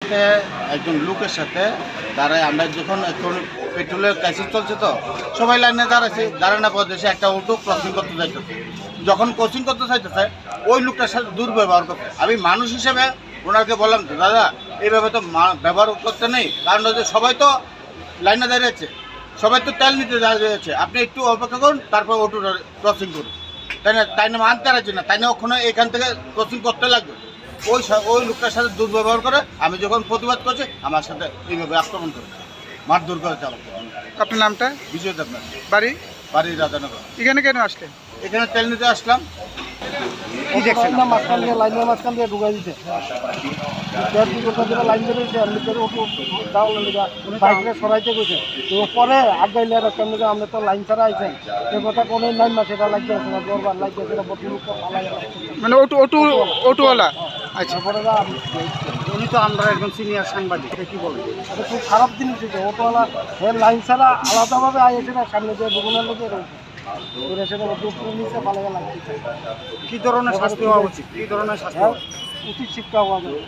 সাথে একজন লোকের সাথে দাঁড়ায় আমরা যখন এখন পেট্রোলের ক্রাইসিস চলছে তো সবাই লাইনে দাঁড়াচ্ছে দাঁড়ানোর পর দেশে একটা অটো ক্রসিং করতে যাইতেছে যখন ক্রসিং করতে চাইতেছে ওই লোকটার সাথে দুর্ব্যবহার করতে আমি মানুষ হিসেবে ওনাকে বললাম তো দাদা এইভাবে তো ব্যবহার করতে নেই কারণ হচ্ছে সবাই তো লাইনে দাঁড়িয়েছে সবাই তো তেল নিতে দাঁড়িয়েছে আপনি একটু অপেক্ষা করুন তারপর অটো ক্রসিং করুন তাই না মানতে পারছি না তাই না ওখানে এখান থেকে ক্রসিং করতে লাগবে ওই লোকটার সাথে দুর্ব্যবহার করে আমি যখন প্রতিবাদ করছি আমার সাথে এইভাবে আক্রমণ করে মারধর করে চালাতে আপনার নামটা? বিজয় দেবনাথ, বাড়ি? বাড়ি রাধানগর। এখানে কেন আসলেন? এখানে তেল নিতে আসলাম। কি দেখছেন? মাঝখান দিয়ে লাইনের মাঝখান দিয়ে ঢুকাই দিতে লাইন বাইকটা সরাইতে গেছে তো পরে আগাইলে আমরা তো লাইন ছাড়া আইছেন এ কথা কোনো লাইন না সেটা লাগিয়ে আছে না জোরবার লাগিয়ে সেটা মানে অটোওয়ালা? আচ্ছা, উনি তো আমরা একজন সিনিয়র সাংবাদিক কি বলবো এটা খুব খারাপ জিনিস হচ্ছে অটোওয়ালা লাইন ছাড়া আলাদাভাবে আইছে না সামনে যে দোকানের লোকে কি ধরনের শাস্তি হওয়া উচিত? কি ধরনের শাস্তি? উচিত শিক্ষা হওয়া যায়।